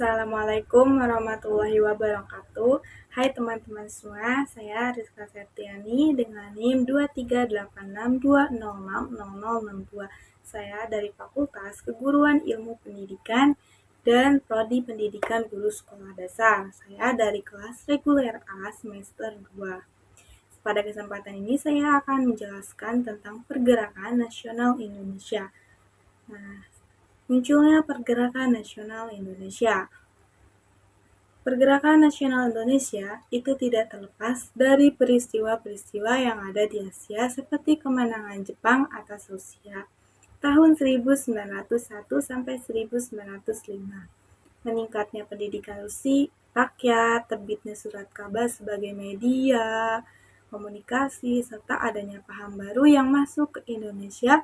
Assalamualaikum warahmatullahi wabarakatuh. Hai teman-teman semua, saya Rizka Septiani dengan NIM 2386206062. Saya dari Fakultas Keguruan Ilmu Pendidikan dan Prodi Pendidikan Guru Sekolah Dasar. Saya dari kelas reguler A semester 2. Pada kesempatan ini saya akan menjelaskan tentang pergerakan nasional Indonesia. Munculnya pergerakan nasional Indonesia. Pergerakan nasional Indonesia itu tidak terlepas dari peristiwa-peristiwa yang ada di Asia seperti kemenangan Jepang atas Rusia tahun 1901 sampai 1905. Meningkatnya pendidikan Rusia, rakyat, terbitnya surat kabar sebagai media, komunikasi, serta adanya paham baru yang masuk ke Indonesia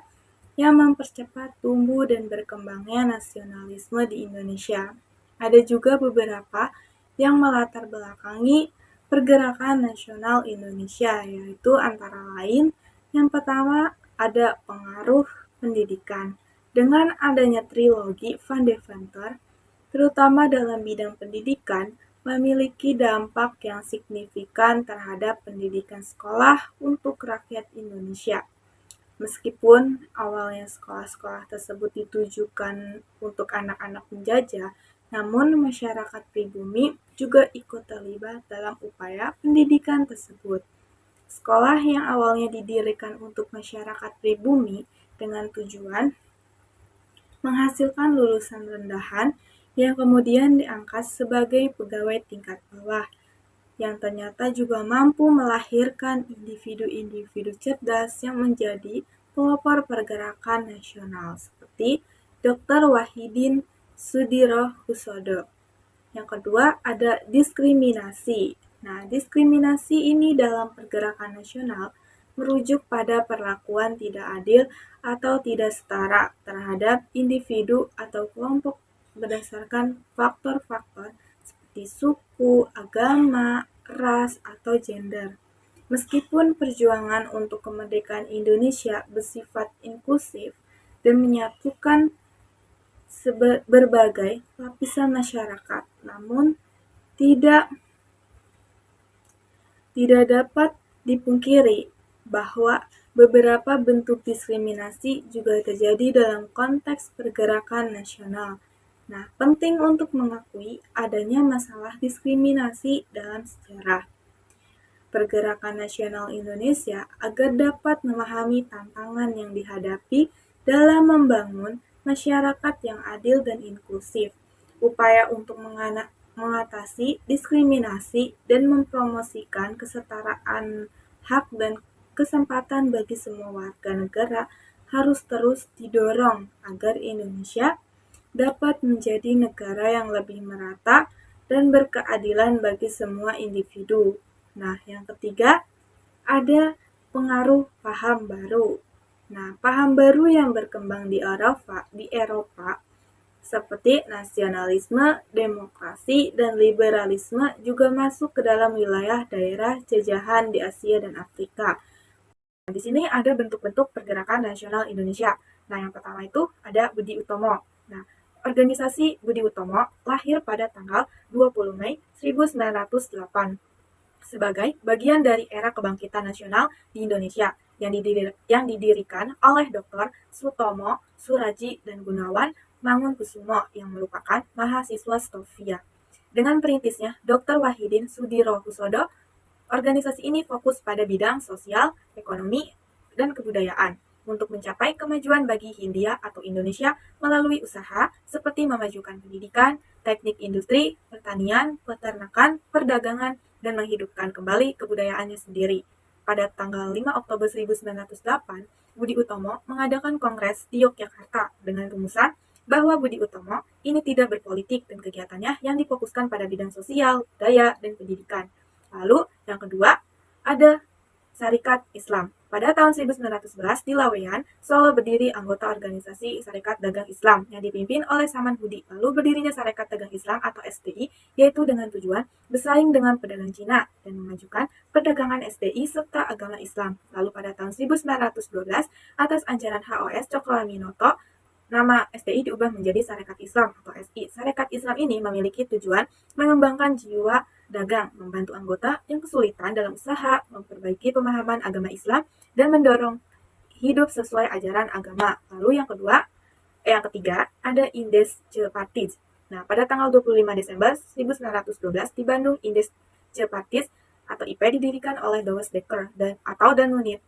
yang mempercepat tumbuh dan berkembangnya nasionalisme di Indonesia. Ada juga beberapa yang melatar belakangi pergerakan nasional Indonesia, yaitu antara lain yang pertama ada pengaruh pendidikan. Dengan adanya trilogi Van Deventer, terutama dalam bidang pendidikan, memiliki dampak yang signifikan terhadap pendidikan sekolah untuk rakyat Indonesia. Meskipun awalnya sekolah-sekolah tersebut ditujukan untuk anak-anak penjajah, namun masyarakat pribumi juga ikut terlibat dalam upaya pendidikan tersebut. Sekolah yang awalnya didirikan untuk masyarakat pribumi dengan tujuan menghasilkan lulusan rendahan yang kemudian diangkat sebagai pegawai tingkat bawah, yang ternyata juga mampu melahirkan individu-individu cerdas yang menjadi pelopor pergerakan nasional seperti Dr. Wahidin Sudirohusodo. Yang kedua ada diskriminasi. Nah, diskriminasi ini dalam pergerakan nasional merujuk pada perlakuan tidak adil atau tidak setara terhadap individu atau kelompok berdasarkan faktor-faktor seperti suku, agama, ras, atau gender. Meskipun perjuangan untuk kemerdekaan Indonesia bersifat inklusif dan menyatukan berbagai lapisan masyarakat, namun tidak dapat dipungkiri bahwa beberapa bentuk diskriminasi juga terjadi dalam konteks pergerakan nasional. Nah, penting untuk mengakui adanya masalah diskriminasi dalam sejarah pergerakan nasional Indonesia agar dapat memahami tantangan yang dihadapi dalam membangun masyarakat yang adil dan inklusif. Upaya untuk mengatasi diskriminasi dan mempromosikan kesetaraan hak dan kesempatan bagi semua warga negara harus terus didorong agar Indonesia dapat menjadi negara yang lebih merata dan berkeadilan bagi semua individu. Nah, yang ketiga ada pengaruh paham baru. Nah, paham baru yang berkembang di Eropa seperti nasionalisme, demokrasi, dan liberalisme juga masuk ke dalam wilayah daerah jajahan di Asia dan Afrika. Nah, di sini ada bentuk-bentuk pergerakan nasional Indonesia. Nah, yang pertama itu ada Budi Utomo. Nah, organisasi Budi Utomo lahir pada tanggal 20 Mei 1908 sebagai bagian dari era kebangkitan nasional di Indonesia yang didirikan oleh Dr. Sutomo, Suraji, dan Gunawan Mangunkusumo yang merupakan mahasiswa Stovia. Dengan perintisnya Dr. Wahidin Sudirohusodo, organisasi ini fokus pada bidang sosial, ekonomi, dan kebudayaan untuk mencapai kemajuan bagi Hindia atau Indonesia melalui usaha seperti memajukan pendidikan, teknik industri, pertanian, peternakan, perdagangan, dan menghidupkan kembali kebudayaannya sendiri. Pada tanggal 5 Oktober 1908, Budi Utomo mengadakan kongres di Yogyakarta dengan rumusan bahwa Budi Utomo ini tidak berpolitik dan kegiatannya yang difokuskan pada bidang sosial, budaya, dan pendidikan. Lalu yang kedua ada Syarikat Islam. Pada tahun 1911 di Laweyan, Solo berdiri anggota organisasi Syarikat Dagang Islam yang dipimpin oleh Saman Hudi. Lalu berdirinya Syarikat Dagang Islam atau SDI, yaitu dengan tujuan bersaing dengan pedagang Cina dan memajukan perdagangan SDI serta agama Islam. Lalu pada tahun 1912, atas anjuran HOS Cokroaminoto, Nama STI diubah menjadi Sarekat Islam atau SI. Sarekat Islam ini memiliki tujuan mengembangkan jiwa dagang, membantu anggota yang kesulitan dalam usaha, memperbaiki pemahaman agama Islam, dan mendorong hidup sesuai ajaran agama. Lalu yang ketiga, ada Indes Cepatis. Nah, pada tanggal 25 Desember 1912 di Bandung, Indes Cepatis atau IP didirikan oleh Dawes Dekker atau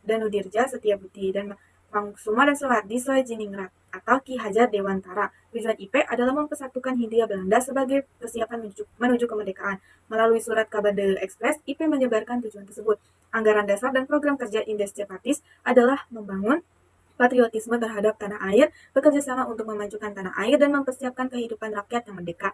Danudirja Setiabudi dan Mangsuma dan Soehardi Sojiningrat atau Ki Hajar Dewantara. Tujuan IP adalah mempersatukan Hindia Belanda sebagai persiapan menuju kemerdekaan. Melalui surat kabar The Express, IP menyebarkan tujuan tersebut. Anggaran dasar dan program kerja Indes Cepatis adalah membangun patriotisme terhadap tanah air, bekerja sama untuk memajukan tanah air dan mempersiapkan kehidupan rakyat yang merdeka.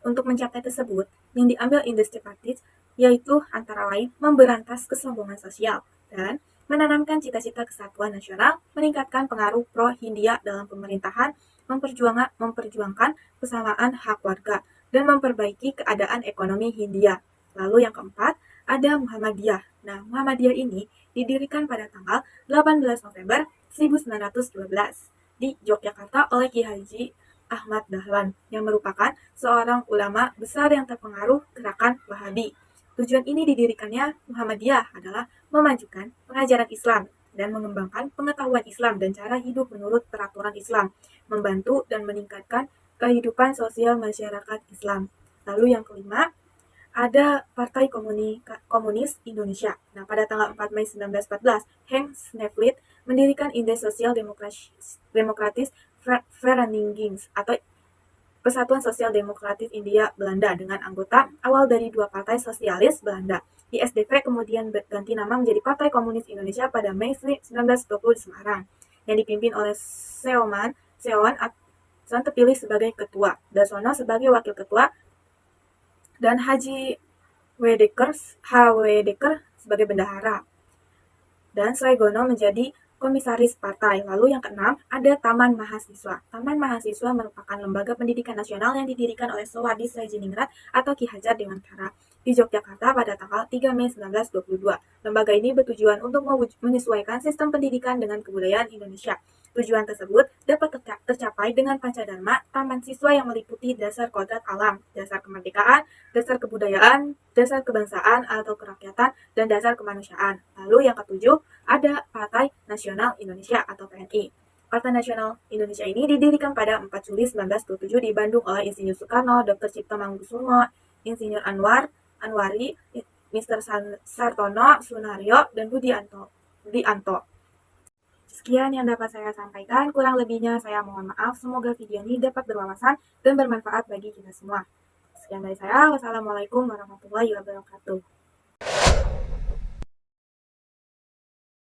Untuk mencapai tersebut, yang diambil Indes Cepatis yaitu antara lain memberantas kesombongan sosial dan menanamkan cita-cita kesatuan nasional, meningkatkan pengaruh pro-Hindia dalam pemerintahan, memperjuangkan kesamaan hak warga, dan memperbaiki keadaan ekonomi Hindia. Lalu yang keempat, ada Muhammadiyah. Nah, Muhammadiyah ini didirikan pada tanggal 18 November 1912 di Yogyakarta oleh Ki Haji Ahmad Dahlan yang merupakan seorang ulama besar yang terpengaruh gerakan Wahabi. Tujuan ini didirikannya Muhammadiyah adalah memajukan pengajaran Islam dan mengembangkan pengetahuan Islam dan cara hidup menurut peraturan Islam, membantu dan meningkatkan kehidupan sosial masyarakat Islam. Lalu yang kelima, ada Partai Komunis Indonesia. Nah, pada tanggal 4 Mei 1914, Henk Snevely mendirikan Indeks Sosial Demokratis Vereniging atau Persatuan Sosial Demokratis India Belanda dengan anggota awal dari dua partai sosialis Belanda. ISDV kemudian berganti nama menjadi Partai Komunis Indonesia pada Mei 1920 di Semarang, yang dipimpin oleh Seon terpilih sebagai ketua, Darsono sebagai wakil ketua, dan H. W. Dekker sebagai bendahara, dan Saigono menjadi komisaris partai. Lalu yang keenam, ada Taman Mahasiswa. Taman Mahasiswa merupakan lembaga pendidikan nasional yang didirikan oleh Soehardi Sojiningrat atau Ki Hajar Dewantara di Yogyakarta pada tanggal 3 Mei 1922. Lembaga ini bertujuan untuk menyesuaikan sistem pendidikan dengan kebudayaan Indonesia. Tujuan tersebut dapat tercapai dengan Pancadharma, taman siswa yang meliputi dasar kodrat alam, dasar kemerdekaan, dasar kebudayaan, dasar kebangsaan atau kerakyatan, dan dasar kemanusiaan. Lalu yang ketujuh, ada Partai Nasional Indonesia atau PNI. Partai Nasional Indonesia ini didirikan pada 4 Juli 1927 di Bandung oleh Insinyur Soekarno, Dr. Cipto Mangunkusumo, Insinyur Anwari, Mr. Sartono, Sunaryo, dan Budi Anto. Sekian yang dapat saya sampaikan, kurang lebihnya saya mohon maaf. Semoga video ini dapat berwawasan dan bermanfaat bagi kita semua. Sekian dari saya, wassalamualaikum warahmatullahi wabarakatuh.